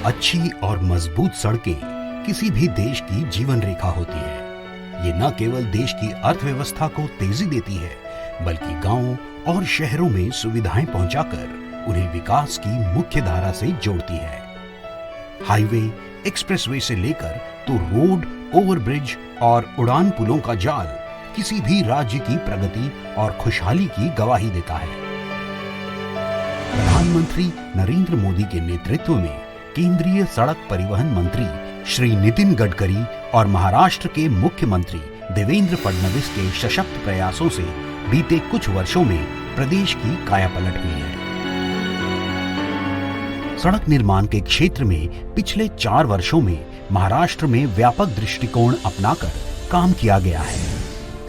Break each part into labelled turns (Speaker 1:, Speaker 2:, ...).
Speaker 1: अच्छी और मजबूत सड़कें किसी भी देश की जीवन रेखा होती है। ये न केवल देश की अर्थव्यवस्था को तेजी देती है, बल्कि गांवों और शहरों में सुविधाएं पहुंचाकर उन्हें विकास की मुख्य धारा से जोड़ती है। हाईवे, एक्सप्रेसवे से लेकर तो रोड, ओवरब्रिज और उड़ान पुलों का जाल किसी भी राज्य की प्रगति और खुशहाली की गवाही देता है। प्रधानमंत्री नरेंद्र मोदी के नेतृत्व में केंद्रीय सड़क परिवहन मंत्री श्री नितिन गडकरी और महाराष्ट्र के मुख्यमंत्री देवेंद्र फडणवीस के सशक्त प्रयासों से बीते कुछ वर्षों में प्रदेश की कायापलट हुई है। सड़क निर्माण के क्षेत्र में पिछले 4 वर्षों में महाराष्ट्र में व्यापक दृष्टिकोण अपनाकर काम किया गया है।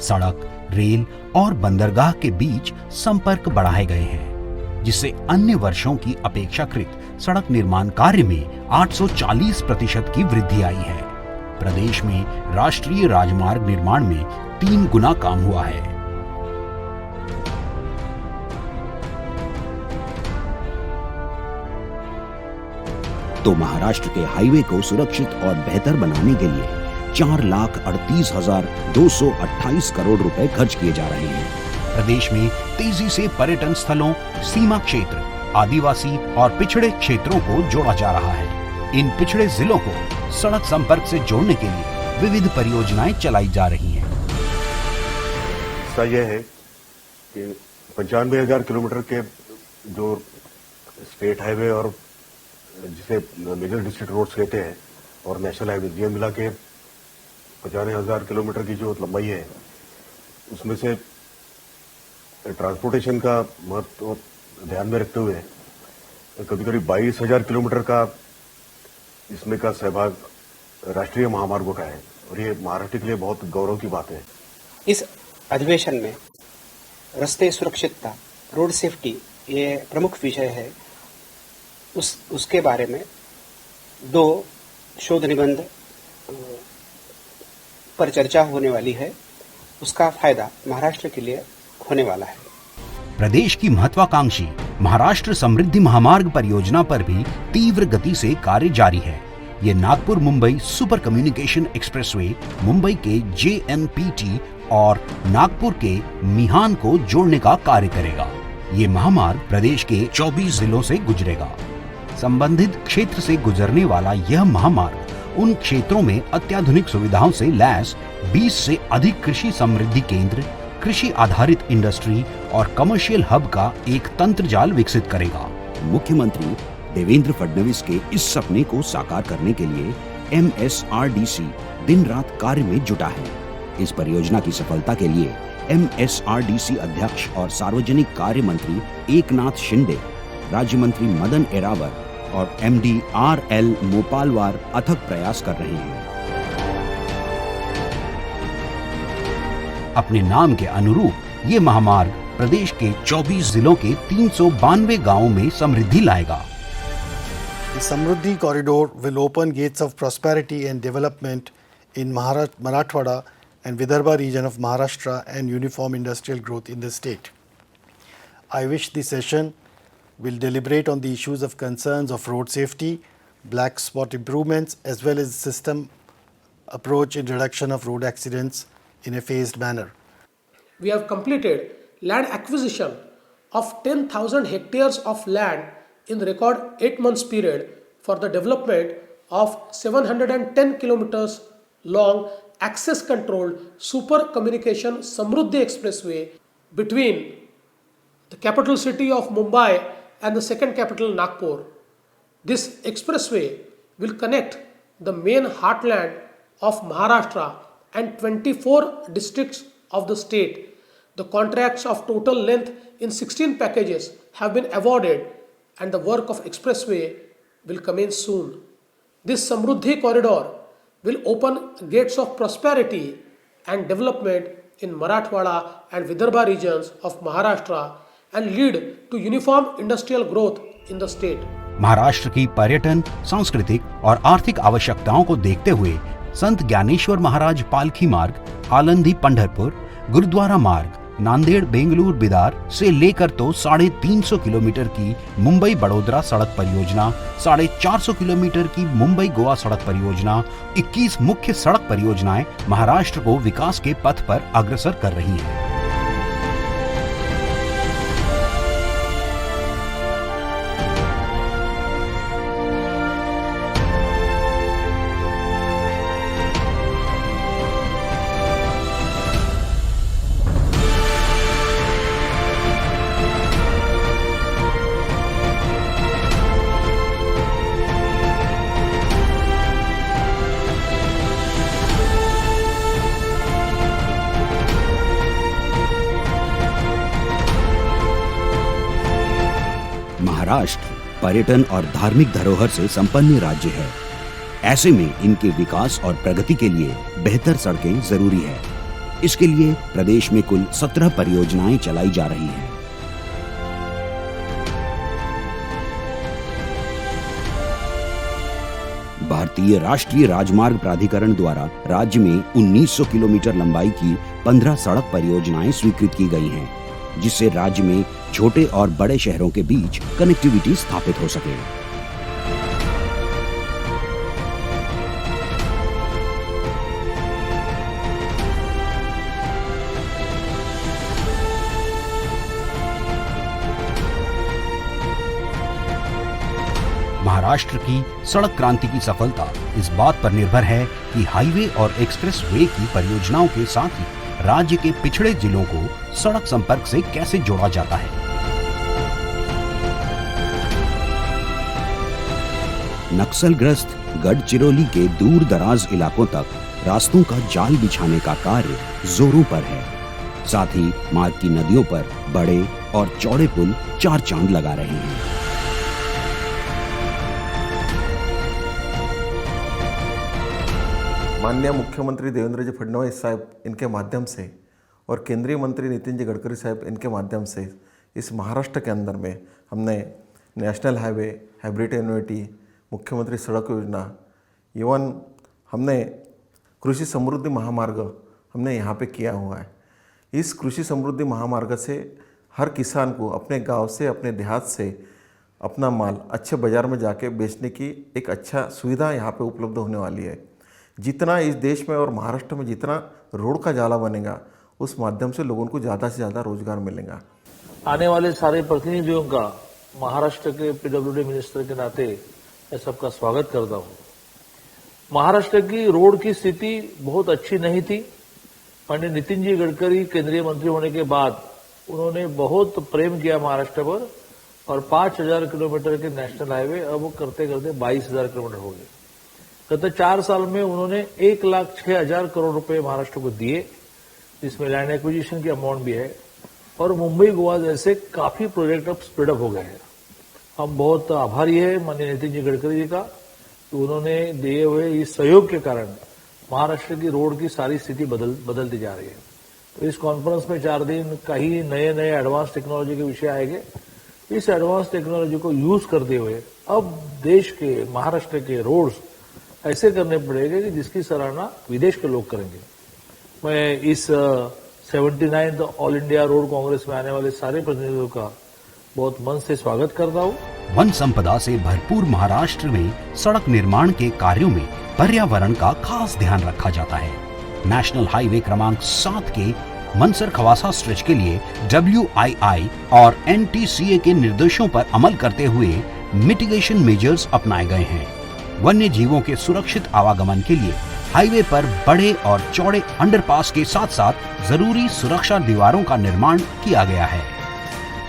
Speaker 1: सड़क, रेल और बंदरगाह के बीच संपर्क बढ़ाए गए हैं, जिससे अन्य वर्षों की अपेक्षाकृत सड़क निर्माण कार्य में 840% की वृद्धि आई है। प्रदेश में राष्ट्रीय राजमार्ग निर्माण में 3 गुना काम हुआ है।
Speaker 2: तो महाराष्ट्र के हाईवे को सुरक्षित और बेहतर बनाने के लिए 4,38,228 करोड़ रुपए खर्च किए जा रहे हैं।
Speaker 1: प्रदेश में तेजी से पर्यटन स्थलों, सीमा क्षेत्र, आदिवासी और पिछड़े क्षेत्रों को जोड़ा जा रहा है। इन पिछड़े जिलों को सड़क संपर्क से जोड़ने के लिए विविध परियोजनाएं चलाई जा रही हैं।
Speaker 3: ऐसा यह है कि 95,000 किलोमीटर के जो स्टेट हाईवे और जिसे मेजर डिस्ट्रिक्ट रोड्स कहते हैं और नेशनल हाईवे, ये मिला के 95,000 किलोमीटर की जो लंबाई है, उसमें से ट्रांसपोर्टेशन का महत्व ध्यान में रखते हुए कभी करीब 22,000 किलोमीटर का इसमें का सहभाग राष्ट्रीय महामार्गों का है और ये महाराष्ट्र के लिए बहुत गौरव की बात है।
Speaker 4: इस अधिवेशन में रास्ते सुरक्षितता, रोड सेफ्टी, ये प्रमुख विषय है। उसके बारे में 2 शोध निबंध पर चर्चा होने वाली है। उसका फायदा महाराष्ट्र के लिए होने वाला है।
Speaker 1: प्रदेश की महत्वाकांक्षी महाराष्ट्र समृद्धि महामार्ग परियोजना पर भी तीव्र गति से कार्य जारी है। ये Nagpur Mumbai super communication expressway Mumbai के JNPT और नागपुर के मिहान को जोड़ने का कार्य करेगा। ये महामार्ग प्रदेश के 24 जिलों से गुजरेगा। संबंधित क्षेत्र से गुजरने वाला यह महामार्ग उन क्षेत्रों में अत्याधुनिक सुविधाओं से लैस 20 से अधिक कृषि समृद्धि केंद्र, कृषि आधारित इंडस्ट्री और कमर्शियल हब का एक तंत्र जाल विकसित करेगा।
Speaker 2: मुख्यमंत्री देवेंद्र फडणवीस के इस सपने को साकार करने के लिए MSRDC दिन रात कार्य में जुटा है। इस परियोजना की सफलता के लिए MSRDC अध्यक्ष और सार्वजनिक कार्य मंत्री एकनाथ शिंदे, राज्य मंत्री मदन एरावर और MD RL मोपालवार अथक प्रयास कर रहे हैं।
Speaker 1: अपने नाम के अनुरूप ये महामार्ग प्रदेश के 24 जिलों के 392 गांवों में समृद्धि लाएगा।
Speaker 5: The Samruddhi Corridor will open gates of prosperity and development in Marathwada and Vidarbha region of Maharashtra and uniform industrial growth in the state. I wish the session will deliberate on the issues of concerns of road safety, black spot improvements, as well as system approach in reduction of road accidents in a phased manner.
Speaker 6: We have completed land acquisition of 10,000 hectares of land in the record 8 months period for the development of 710 kilometers long access controlled super communication Samruddhi Expressway between the capital city of Mumbai and the second capital Nagpur. This expressway will connect the main heartland of Maharashtra and 24 districts of the state. The contracts of total length in 16 packages have been awarded and the work of expressway will commence soon. This Samruddhi corridor will open gates of prosperity and development in Marathwada and Vidarbha regions of Maharashtra and lead to uniform industrial growth in the state.
Speaker 1: Maharashtra की पर्यटन, सांस्कृतिक और आर्थिक आवश्यकताओं को देखते हुए संत ज्ञानेश्वर महाराज पालखी मार्ग, आलंदी पंढरपुर, गुरुद्वारा मार्ग, नांदेड़ बेंगलुरु बिदार से लेकर तो 350 किलोमीटर की मुंबई बड़ोदरा सड़क परियोजना, 450 किलोमीटर की मुंबई गोवा सड़क परियोजना, 21 मुख्य सड़क परियोजनाएं महाराष्ट्र को विकास के पथ पर अग्रसर कर रही हैं।
Speaker 2: महाराष्ट्र पर्यटन और धार्मिक धरोहर से संपन्न राज्य है। ऐसे में इनके विकास और प्रगति के लिए बेहतर सड़कें जरूरी है। इसके लिए प्रदेश में कुल 17 परियोजनाएं चलाई जा रही हैं। भारतीय राष्ट्रीय राजमार्ग प्राधिकरण द्वारा राज्य में 1900 किलोमीटर लंबाई की 15 सड़क परियोजनाएं स्वीकृत की गई हैं, जिससे राज्य में छोटे और बड़े शहरों के बीच कनेक्टिविटी स्थापित हो सके।
Speaker 1: महाराष्ट्र की सड़क क्रांति की सफलता इस बात पर निर्भर है कि हाईवे और एक्सप्रेस वे की परियोजनाओं के साथ ही राज्य के पिछड़े जिलों को सड़क संपर्क से कैसे जोड़ा जाता है।
Speaker 2: नक्सलग्रस्त गढ़चिरौली के दूर दराज इलाकों तक रास्तों का जाल बिछाने का कार्य जोरों पर है। साथ ही मार्ग की नदियों पर बड़े और चौड़े पुल चार चांद लगा रहे हैं।
Speaker 7: माननीय मुख्यमंत्री देवेंद्र जी फडणवीस साहब इनके माध्यम से और केंद्रीय मंत्री नितिन जी गडकरी साहब इनके माध्यम से इस महाराष्ट्र के अंदर में हमने नेशनल हाईवे, हाइब्रिड एन्युटी, मुख्यमंत्री सड़क योजना, इवन हमने कृषि समृद्धि महामार्ग हमने यहाँ पे किया हुआ है। इस कृषि समृद्धि महामार्ग से हर किसान को अपने गांव से, अपने देहात से अपना माल अच्छे बाज़ार में जाके बेचने की एक अच्छा सुविधा यहाँ पे उपलब्ध होने वाली है। जितना इस देश में और महाराष्ट्र में जितना रोड का जाला बनेगा, उस माध्यम से लोगों को ज़्यादा से ज़्यादा रोजगार मिलेगा।
Speaker 8: आने वाले सारे प्रतिनिधियों का महाराष्ट्र के पीडब्ल्यूडी मिनिस्टर के नाते मैं सबका स्वागत करता हूँ। महाराष्ट्र की रोड की स्थिति बहुत अच्छी नहीं थी। पंडित नितिन जी गडकरी केंद्रीय मंत्री होने के बाद उन्होंने बहुत प्रेम किया महाराष्ट्र पर और 5000 किलोमीटर के नेशनल हाईवे अब करते करते 22,000 किलोमीटर हो गए। गत 4 साल में उन्होंने 1,06,000 करोड़ रुपए महाराष्ट्र को दिए, जिसमें लैंड एक्विजिशन की अमाउंट भी है और मुंबई गोवा जैसे काफी प्रोजेक्ट अब स्पीड अप हो गए हैं। हम बहुत आभारी है माननीय नितिन जी गडकरी जी का कि उन्होंने दिए हुए इस सहयोग के कारण महाराष्ट्र की रोड की सारी स्थिति बदलती जा रही है। तो इस कॉन्फ्रेंस में 4 दिन कई नए नए एडवांस टेक्नोलॉजी के विषय आएंगे। इस एडवांस टेक्नोलॉजी को यूज करते हुए अब देश के महाराष्ट्र के रोड्स ऐसे करने पड़ेंगे कि जिसकी सराहना विदेश के लोग करेंगे। मैं इस 79th all India road Congress में आने वाले सारे प्रतिनिधियों का बहुत मन से स्वागत करता हूँ।
Speaker 1: वन संपदा से भरपूर महाराष्ट्र में सड़क निर्माण के कार्यों में पर्यावरण का खास ध्यान रखा जाता है। नेशनल हाईवे क्रमांक 7 के मनसर खवासा स्ट्रेच के लिए WII और NTCA के निर्देशों पर अमल करते हुए मिटिगेशन मेजर्स अपनाए गए हैं। वन्य जीवों के सुरक्षित आवागमन के लिए हाईवे पर बड़े और चौड़े अंडरपास के साथ साथ जरूरी सुरक्षा दीवारों का निर्माण किया गया है।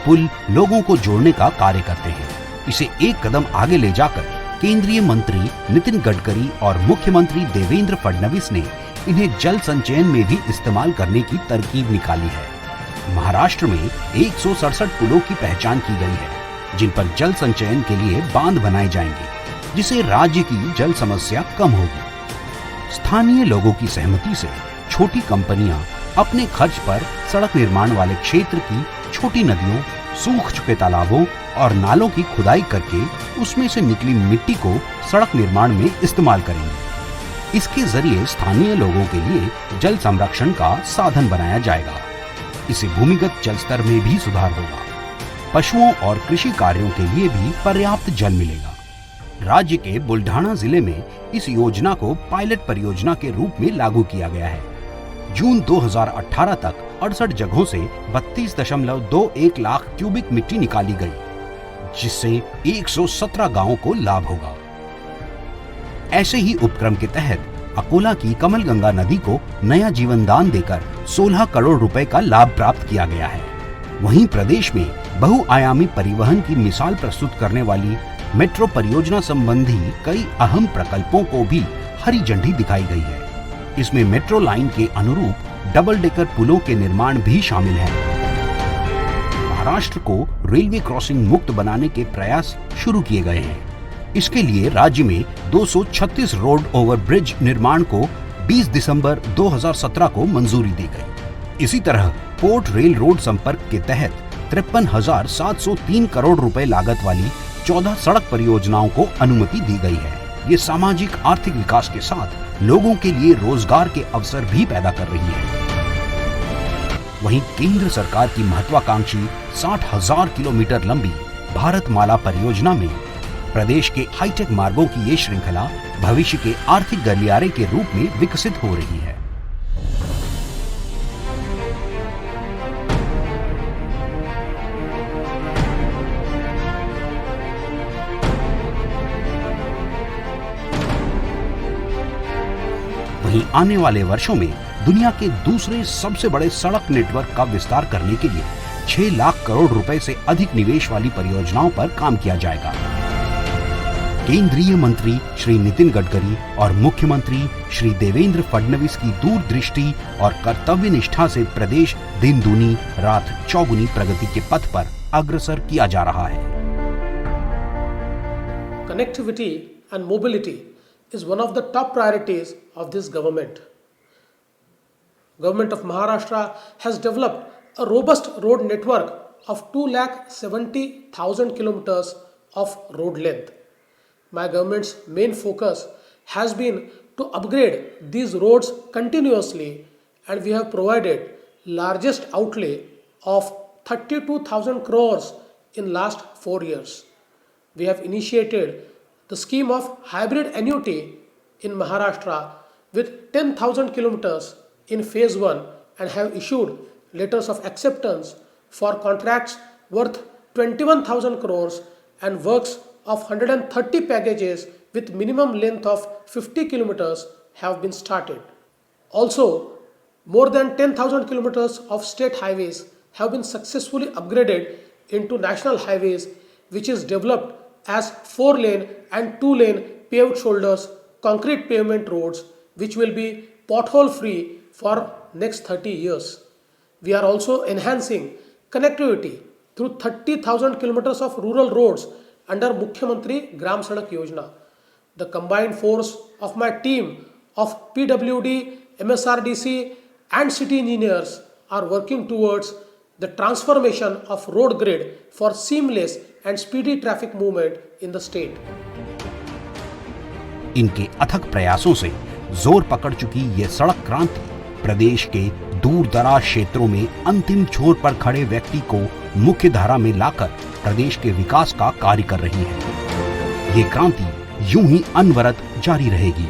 Speaker 1: पुल लोगों को जोड़ने का कार्य करते हैं। इसे एक कदम आगे ले जाकर केंद्रीय मंत्री नितिन गडकरी और मुख्यमंत्री देवेंद्र फडणवीस ने इन्हें जल संचयन में भी इस्तेमाल करने की तरकीब निकाली है। महाराष्ट्र में 167 पुलों की पहचान की गई है, जिन पर जल संचयन के लिए बांध बनाए जाएंगे, जिससे राज्य की जल समस्या कम होगी। स्थानीय लोगों की सहमति से छोटी कंपनियां अपने खर्च पर सड़क निर्माण वाले क्षेत्र की छोटी नदियों, सूख चुके तालाबों और नालों की खुदाई करके उसमें से निकली मिट्टी को सड़क निर्माण में इस्तेमाल करेंगे। इसके जरिए स्थानीय लोगों के लिए जल संरक्षण का साधन बनाया जाएगा। इससे भूमिगत जल स्तर में भी सुधार होगा। पशुओं और कृषि कार्यों के लिए भी पर्याप्त जल मिलेगा। राज्य के बुल्ढाना जिले में इस योजना को पायलट परियोजना के रूप में लागू किया गया है। जून 2018 तक 68 जगहों से 32.21 लाख क्यूबिक मिट्टी निकाली गई, जिससे 117 गांवों को लाभ होगा। ऐसे ही उपक्रम के तहत अकोला की कमलगंगा नदी को नया जीवन दान देकर 16 करोड़ रुपए का लाभ प्राप्त किया गया है। वहीं प्रदेश में बहुआयामी परिवहन की मिसाल प्रस्तुत करने वाली मेट्रो परियोजना संबंधी कई अहम प्रकल्पों को भी हरी झंडी दिखाई गई है। इसमें मेट्रो लाइन के अनुरूप डबल डेकर पुलों के निर्माण भी शामिल है। महाराष्ट्र को रेलवे क्रॉसिंग मुक्त बनाने के प्रयास शुरू किए गए हैं। इसके लिए राज्य में 236 रोड ओवर ब्रिज निर्माण को 20 दिसंबर 2017 को मंजूरी दी गई। इसी तरह पोर्ट रेल रोड संपर्क के तहत 53,703 करोड़ रुपए लागत वाली 14 सड़क परियोजनाओं को अनुमति दी गई है। ये सामाजिक आर्थिक विकास के साथ लोगों के लिए रोजगार के अवसर भी पैदा कर रही है। वहीं केंद्र सरकार की महत्वाकांक्षी 60,000 किलोमीटर लंबी भारतमाला परियोजना में प्रदेश के हाईटेक मार्गों की ये श्रृंखला भविष्य के आर्थिक गलियारे के रूप में विकसित हो रही है। वहीं आने वाले वर्षों में दुनिया के दूसरे सबसे बड़े सड़क नेटवर्क का विस्तार करने के लिए 6 लाख करोड़ रुपए से अधिक निवेश वाली परियोजनाओं पर काम किया जाएगा। केंद्रीय मंत्री श्री नितिन गडकरी और मुख्यमंत्री श्री देवेंद्र फडणवीस की दूरदृष्टि और कर्तव्य निष्ठा से प्रदेश दिन दूनी रात चौगुनी प्रगति के पथ पर अग्रसर किया जा रहा है।
Speaker 6: Connectivity and mobility is one of the top priorities of this government. Government of Maharashtra has developed a robust road network of 2,70,000 kilometers of road length. My government's main focus has been to upgrade these roads continuously, and we have provided largest outlay of 32,000 crores in last 4 years. We have initiated the scheme of hybrid annuity in Maharashtra with 10,000 kilometers in phase 1 and have issued letters of acceptance for contracts worth 21,000 crores and works of 130 packages with minimum length of 50 kilometers have been started. Also, more than 10,000 kilometers of state highways have been successfully upgraded into national highways, which is developed as 4-lane and 2-lane paved shoulders concrete pavement roads, which will be pothole free for next 30 years. We are also enhancing connectivity through 30,000 kilometers of rural roads under Mukhyamantri Gram Sadak Yojana. The combined force of my team of PWD, MSRDC and city engineers are working towards the transformation of road grid for seamless and speedy traffic movement in the state.
Speaker 1: इनके अथक प्रयासों से जोर पकड़ चुकी ये सड़क क्रांति प्रदेश के दूर दराज क्षेत्रों में अंतिम छोर पर खड़े व्यक्ति को मुख्य धारा में लाकर प्रदेश के विकास का कार्य कर रही है। ये क्रांति यूं ही अनवरत जारी रहेगी।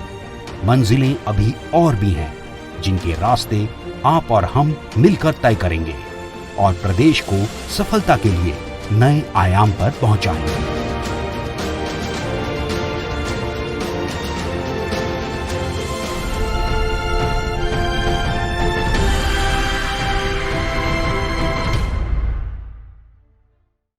Speaker 1: मंजिलें अभी और भी हैं, जिनके रास्ते आप और हम मिलकर तय करेंगे और प्रदेश को सफलता के लिए नए आयाम पर पहुंचाएंगे।